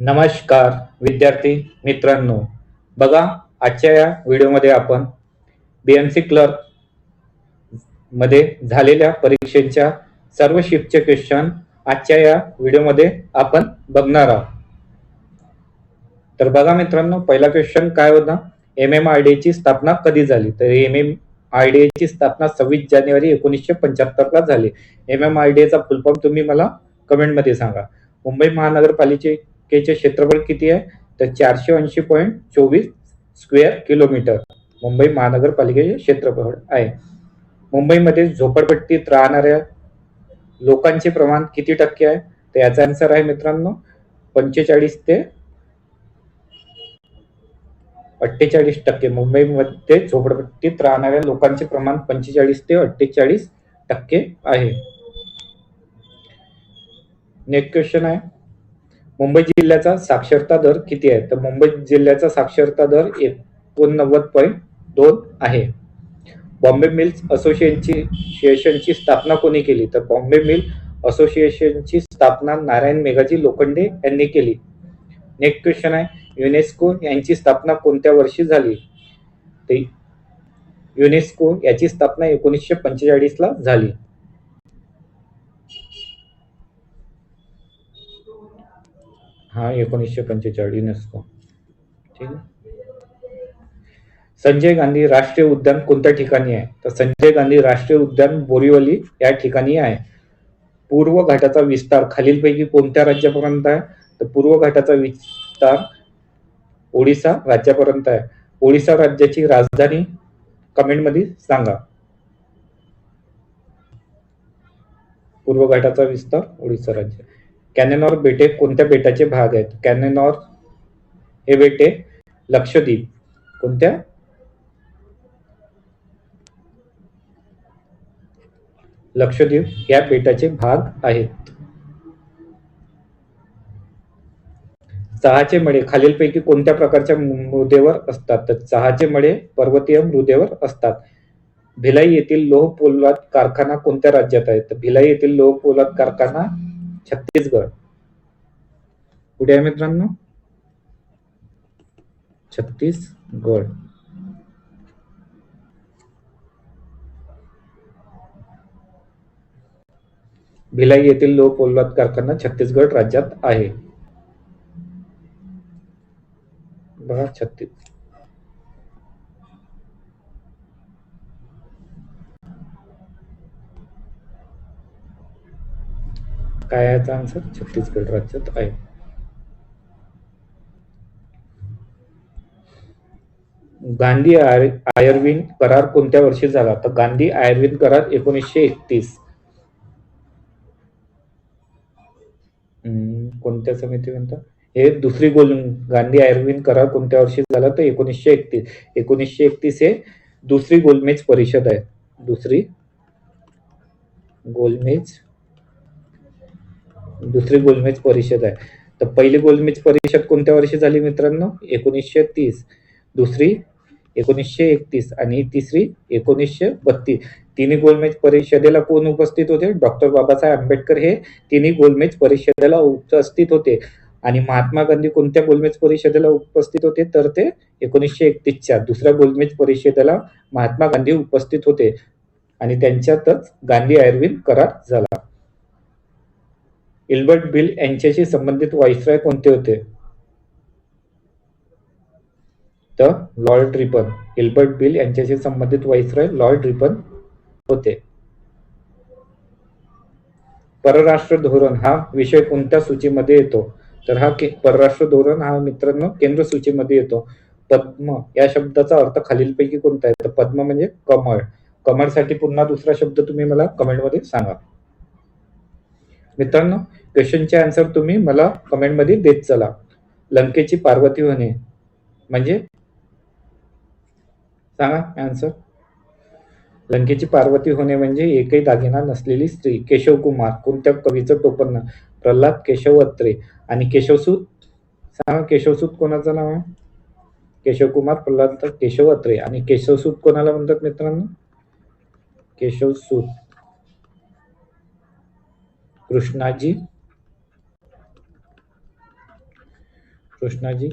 नमस्कार विद्यार्थी मित्रांनो. बघा, आजच्या या व्हिडिओमध्ये आपण बीएमसी क्लर्क मध्ये झालेल्या परीक्षेच्या सर्व शिफ्टचे क्वेश्चन आजच्या या व्हिडिओमध्ये आपण बघणार आहोत. तर बघा मित्रांनो, पहिला क्वेश्चन काय होता? MMRDA ची स्थापना कधी झाली? तर MMRDA ची स्थापना 26 जानेवारी 1975 ला झाली. MMRDA चा फुल फॉर्म तुम्ही मला कमेंट मध्ये सांगा. मुंबई महानगरपालिकेचे क्षेत्रफळ किती आहे? तर 480.24 स्क्वेअर किलोमीटर मुंबई महानगरपालिकेचे क्षेत्रफळ आहे. मुंबईमध्ये झोपडपट्टीत राहणाऱ्या लोकांचे प्रमाण किती टक्के आहे? तर याचा आन्सर आहे मित्रांनो 45 ते 48%. मुंबईमध्ये झोपडपट्टीत राहणाऱ्या लोकांचे प्रमाण 45 ते 48% आहे. नेक्स्ट क्वेश्चन आहे, मुंबई जिल्ह्याचा साक्षरता दर किती आहे? तर मुंबई जिल्ह्याचा साक्षरता दर 89.2 आहे. बॉम्बे मिल्स असोसिएशनची स्थापना कोणी केली? तर बॉम्बे मिल असोसिएशनची स्थापना नारायण मेघाजी लोखंडे यांनी केली. नेक्स्ट क्वेश्चन आहे, युनेस्को यांची स्थापना कोणत्या वर्षी झाली? तर युनेस्को याची स्थापना 1945 ला झाली. हा 1945 युनेस्को. ठीक आहे. संजय गांधी राष्ट्रीय उद्यान कोणत्या ठिकाणी आहे? तर संजय गांधी राष्ट्रीय उद्यान बोरीवली या ठिकाणी आहे. पूर्व घाटाचा विस्तार खालीलपैकी कोणत्या राज्यापर्यंत आहे? तर पूर्व घाटाचा विस्तार ओडिसा राज्यापर्यंत आहे. ओडिसा राज्याची राजधानी कमेंट मध्ये सांगा. पूर्व घाटाचा विस्तार ओडिसा राज्य. कॅनेनॉर बेटे कोणत्या बेटाचे भाग आहेत? कॅनेनॉर हे बेटे लक्षद्वीप कोणत्या? लक्षद्वीप या बेटाचे भाग आहेत. चहाचे मळे खालीलपैकी कोणत्या प्रकारच्या मृदेवर असतात? तर चहाचे मळे पर्वतीय मृदेवर असतात. भिलाई येथील लोह पोलाद कारखाना कोणत्या राज्यात आहे? तर भिलाई येथील लोह पोलाद कारखाना छत्तीसगड. कुठे आहे मित्रांनो? छत्तीसगड. भिलाई येथील लोह पोलाद कारखाना छत्तीसगड राज्यात आहे. बघा छत्तीस. काय याचा आन्सर? छत्तीसगड राज्यात आहे. गांधी आयर्विन करार कोणत्या वर्षी झाला? तर गांधी आयर्विन करार 1931. कोणत्या समिती म्हणतात? हे दुसरी गांधी आयर्विन करार कोणत्या वर्षी झाला? तर 1931. 1931 हे दुसरी गोलमेज परिषद आहे. दुसरी गोलमेज परिषद आहे. तर पहिली गोलमेज परिषद कोणत्या वर्षी झाली मित्रांनो? 1930. दुसरी 1931 आणि तिसरी 1932. तिन्ही गोलमेज परिषदेला कोण उपस्थित होते? डॉक्टर बाबासाहेब आंबेडकर हे तिन्ही गोलमेज परिषदेला उपस्थित होते. आणि महात्मा गांधी कोणत्या गोलमेज परिषदेला उपस्थित होते? तर ते 1931च्या दुसऱ्या गोलमेज परिषदेला महात्मा गांधी उपस्थित होते आणि त्यांच्यातच गांधी आयर्विन करार झाला. इल्बर्ट बिल यांच्याशी संबंधित व्हाईसरॉय कोणते होते? तर लॉर्ड रिपन. इल्बर्ट बिल यांच्याशी संबंधित व्हाईसरॉय लॉर्ड रिपन होते. परराष्ट्र धोरण हा विषय कोणत्या सूचीमध्ये येतो? तर हा परराष्ट्र धोरण हा मित्रांनो केंद्र सूचीमध्ये येतो. पद्म या शब्दाचा अर्थ खालीलपैकी कोणता आहे? तर पद्म म्हणजे कमळ. कमळसाठी पुन्हा दुसरा शब्द तुम्ही मला कमेंट मध्ये सांगा. मित्रांनो, क्वेश्चनचे आन्सर तुम्ही मला कमेंट मध्ये देत चला. लंकेची पार्वती होणे म्हणजे सांगा आन्सर. लंकेची पार्वती होणे म्हणजे एकही दागिना नसलेली स्त्री. केशव कुमार कोणत्या कवीचं टोपण नाव? प्रल्हाद केशव अत्रे. आणि केशवसूत सांगा, केशवसूत कोणाचं नाव आहे? केशवकुमार प्रल्हाद केशव अत्रे. आणि केशवसूत कोणाला म्हणतात मित्रांनो? केशवसूत कृष्णाजी कृष्णाजी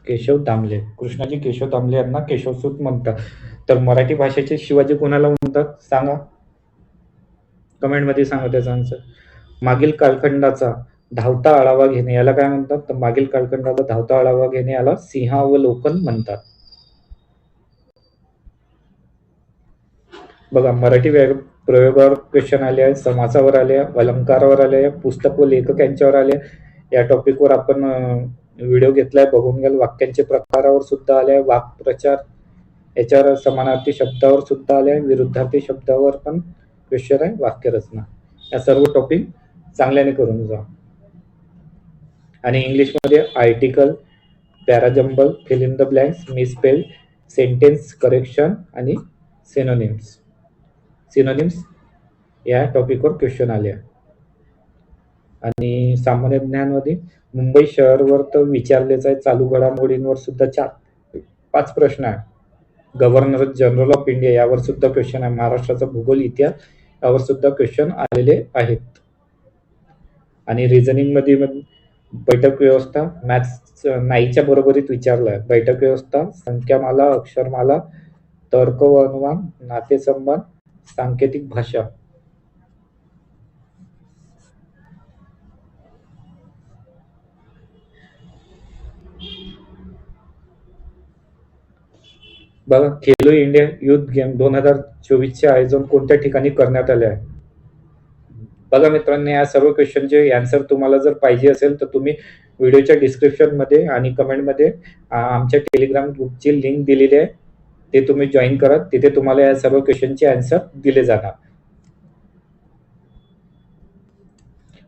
केशव दामले. कृष्णाजी केशव दामले यांना केशवसूत म्हणतात. तर मराठी भाषेचे शिवाजी कोणाला म्हणतात सांगा, कमेंट मध्ये सांगा त्याचा आन्सर. मागील कालखंडाचा धावता आढावा घेणे याला काय म्हणतात, तर मागील कालखंडाचा धावता आढावा घेणे याला सिंहावलोकन म्हणतात. बघा मराठी प्रयोगावर क्वेश्चन आले आहे, समासावर आले, अलंकारावर आले, पुस्तक व लेखक यांच्यावर आले. या टॉपिकवर आपण व्हिडिओ घेतलाय, बघून घ्याल. वाक्यांचे प्रकारावर सुद्धा आले, वाक्प्रचार याच्यावर, समानार्थी शब्दावर सुद्धा आले, विरुद्धार्थी शब्दावर पण क्वेश्चन आहे, वाक्यरचना. या सर्व टॉपिक चांगल्याने करून जा. आणि इंग्लिशमध्ये article, parajumble, fill in the blanks, misspell, sentence correction आणि सिनोनिम्स या टॉपिकवर क्वेश्चन आले. आणि सामान्य ज्ञानमध्ये मुंबई शहरवर तर विचारलेच आहे, चालू घडामोडींवर सुद्धा 4-5 प्रश्न आहे. गव्हर्नर जनरल ऑफ इंडिया यावर सुद्धा क्वेश्चन आहे. महाराष्ट्राचा भूगोल, इतिहास यावर सुद्धा क्वेश्चन आलेले आहेत. आणि रिझनिंग मध्ये बैठक व्यवस्था, मॅथ्स नाहीच्या बरोबरीत विचारलाय. बैठक व्यवस्था, संख्यामाला, अक्षरमाला, तर्क व अनुमान, नातेसंबंध, सांकेतिक भाषा. बघा खेलो इंडिया युथ गेम 2024 चे आयोजन कोणत्या ठिकाणी करण्यात आले आहे. बघा मित्रांनो, या सर्व क्वेश्चनचे आन्सर तुम्हाला जर पाहिजे असेल तर तुम्ही व्हिडिओच्या डिस्क्रिप्शन मध्ये आणि कमेंट मध्ये आमच्या टेलिग्राम ग्रुपची लिंक दिलेली आहे, ते तुम्ही जॉईन करा. तिथे तुम्हाला या सर्व क्वेश्चनचे आन्सर दिले जाणार.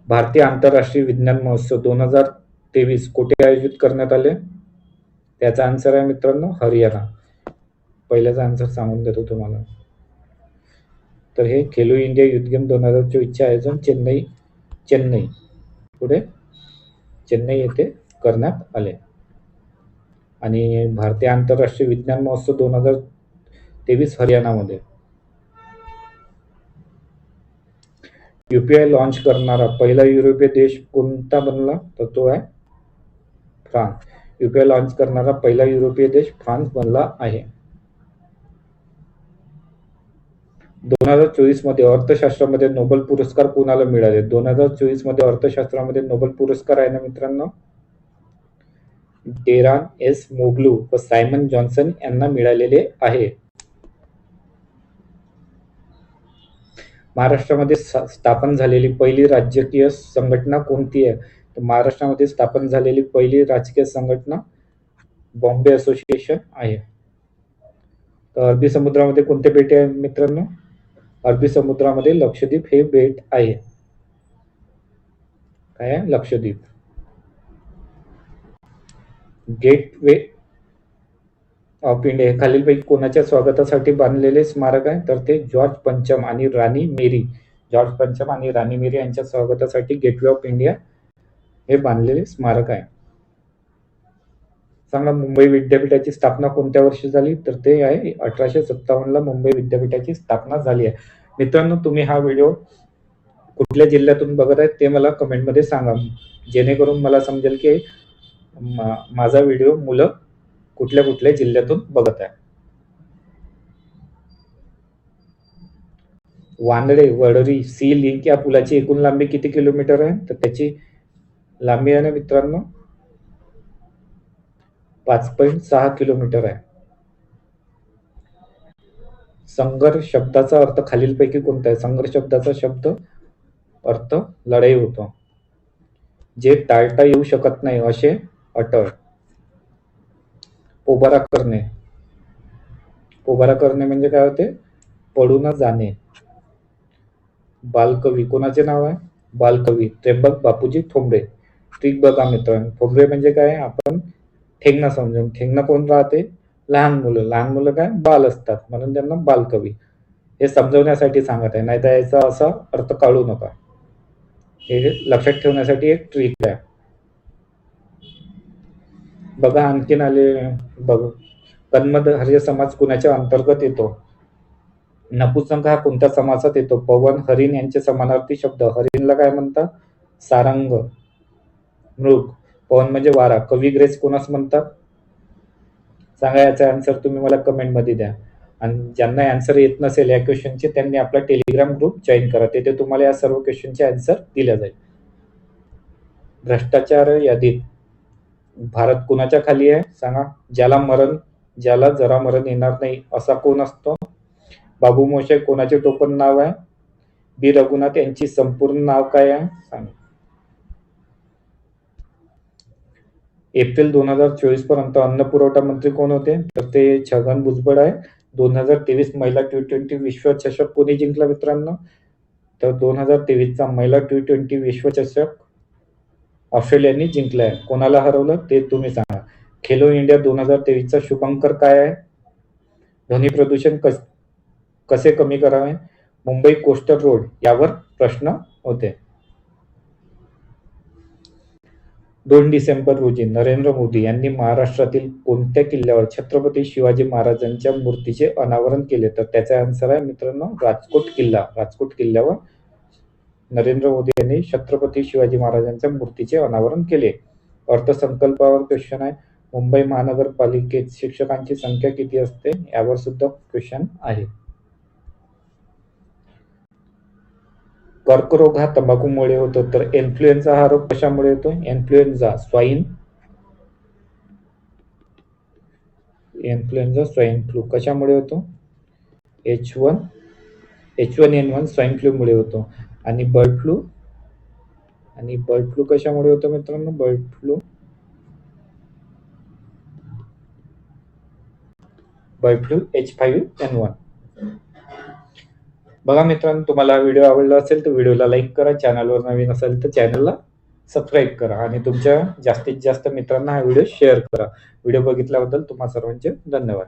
भारतीय आंतरराष्ट्रीय विज्ञान महोत्सव 2023 कुठे आयोजित करण्यात आले, त्याचा आन्सर आहे मित्रांनो हरियाणा. पहिल्याचा आन्सर सांगून देतो तुम्हाला. तर हे खेलो इंडिया युथ गेम 2024 चे आयोजन चेन्नई पुढे चेन्नई येथे करण्यात आले. आणि भारतीय आंतरराष्ट्रीय विज्ञान महोत्सव 2023 हरियाणामध्ये. UPI लॉन्च करणारा पहिला युरोपीय देश कोणता बनला, तर तो आहे फ्रान्स. UPI लॉन्च करणारा पहिला युरोपीय देश फ्रान्स बनला आहे. 2024 मध्ये अर्थशास्त्रामध्ये नोबेल पुरस्कार कोणाला मिळाले. 2024 मध्ये अर्थशास्त्रामध्ये नोबेल पुरस्कार आहे ना मित्रांनो, डेरान एस मोग्लू व सायमन जॉन्सन यांना मिळालेले आहे. महाराष्ट्रामध्ये स्थापन झालेली पहिली राजकीय संघटना कोणती आहे, तर महाराष्ट्रामध्ये स्थापन झालेली पहिली राजकीय संघटना बॉम्बे असोसिएशन आहे. तर अरबी समुद्रामध्ये कोणते बेटे आहे मित्रांनो, अरबी समुद्रामध्ये लक्षद्वीप हे बेट आहे. काय आहे, लक्षद्वीप. गेटवे ऑफ इंडिया हे खालीलपैकी कोणाच्या स्वागतासाठी बांधलेले स्मारक आहे, तर ते जॉर्ज पंचम आणि राणी मेरी. जॉर्ज पंचम आणि राणी मेरी यांच्या स्वागतासाठी गेटवे ऑफ इंडिया हे बांधलेले स्मारक आहे. सांगा मुंबई विद्यापीठाची स्थापना कोणत्या वर्षी झाली, तर ते आहे 1857 ला मुंबई विद्यापीठाची स्थापना झाली आहे. मित्रांनो, तुम्ही हा व्हिडिओ कुठल्या जिल्ह्यातून बघत आहे ते मला कमेंट मध्ये सांगा, जेणेकरून मला समजेल की माझा व्हिडिओ मुलं कुठल्या जिल्ह्यातून बघत आहे. वांदडे वडरी सी लिंक या पुलाची एकूण लांबी किती किलोमीटर आहे, तर त्याची लांबी आहे ना मित्रांनो 5.6 किलोमीटर आहे. संघर्ष शब्दाचा अर्थ खालीलपैकी कोणता आहे, संघर्ष शब्दाचा शब्द अर्थ लढाई होतो. जे टाळता येऊ शकत नाही असे अटळ. पोबारा करणे, पोबारा करणे म्हणजे काय होते, पडून जाणे. बालकवी कोणाचे नाव आहे, बालकवी त्र्यंबक बापूजी ठोंबरे. ट्रिक बघा मित्रांनो, ठोंबरे म्हणजे काय, आपण ठेंगणा समजून, ठेंगणा कोण राहते, लहान मुलं. लहान मुलं काय बाल असतात, म्हणून त्यांना बालकवी हे समजवण्यासाठी सांगत आहे, नाहीतर याचा असा अर्थ काढू नका. हे लक्षात ठेवण्यासाठी एक ट्रिक आहे. बघा आणखीन आले, बघ कन्मद हरिय समाज कुणाच्या अंतर्गत येतो, नपुंसक हा कोणत्या समासात येतो, पवन हरिण यांचे समानार्थी शब्द. हरिणला काय म्हणतात, सारंग, मृग. पवन म्हणजे वारा. कवी ग्रेस कोणास म्हणतात? सांगा याचा आन्सर तुम्ही मला कमेंटमध्ये द्या. आणि ज्यांना आन्सर येत नसेल या क्वेश्चनचे त्यांनी आपला टेलिग्राम ग्रुप जॉईन करा. तिथे तुम्हाला या सर्व क्वेश्चनचे आन्सर दिल्या जाईल. भ्रष्टाचार यादीत भारत कुणाच्या खाली आहे? सांगा. ज्याला जरा मरण येणार नाही असा कोण असतो? बाबू मोशे कोणाचे टोपण नाव आहे? बी रघुनाथ यांची संपूर्ण नाव काय आहे? सांगा. एप्रिल 2024 पर्यंत अन्न पुरवठा मंत्री कोण होते? तर ते छगन भुजबळ आहे. 2023 महिला T20 विश्वचषक कोणी जिंकला मित्रांनो? तर 2023चा महिला T20 विश्वचषक ऑस्ट्रेलियाने जिंकलाय. कोणाला हरवलं ते तुम्ही सांगा. खेलो इंडिया 2023चा शुभंकर काय आहे? ध्वनी प्रदूषण कसे कमी करावे? मुंबई कोस्टल रोड यावर प्रश्न होते. 2 डिसेंबर रोजी नरेंद्र मोदी यांनी महाराष्ट्रातील कोणत्या किल्ल्यावर छत्रपती शिवाजी महाराजांच्या मूर्तीचे अनावरण केले? तर त्याचा आन्सर आहे मित्रांनो राजकोट किल्ला. राजकोट किल्ल्यावर नरेंद्र मोदी यांनी छत्रपती शिवाजी महाराजांच्या मूर्तीचे अनावरण केले. अर्थसंकल्पावर क्वेश्चन आहे. मुंबई महानगरपालिकेत शिक्षकांची संख्या किती असते? यावर सुद्धा क्वेश्चन आहे. कर्करोग हा तंबाखूमुळे होतो. तर इन्फ्लुएन्झा हा रोग कशामुळे होतो? इन्फ्लुएन्झा स्वाईन फ्लू कशामुळे होतो? H1N1 स्वाईन फ्लू मुळे होतो. आणि बर्ड फ्लू कशामुळे होतो मित्रांनो? Bird flu H5N1. बघा मित्रांनो, तुम्हाला व्हिडिओ आवडला असेल तर व्हिडिओला लाईक करा. चॅनलवर नवीन असेल तर चॅनलला सबस्क्राईब करा आणि तुमच्या जास्तीत जास्त मित्रांना हा व्हिडिओ शेअर करा. व्हिडिओ बघितल्याबद्दल तुम्हा सर्वांचे धन्यवाद.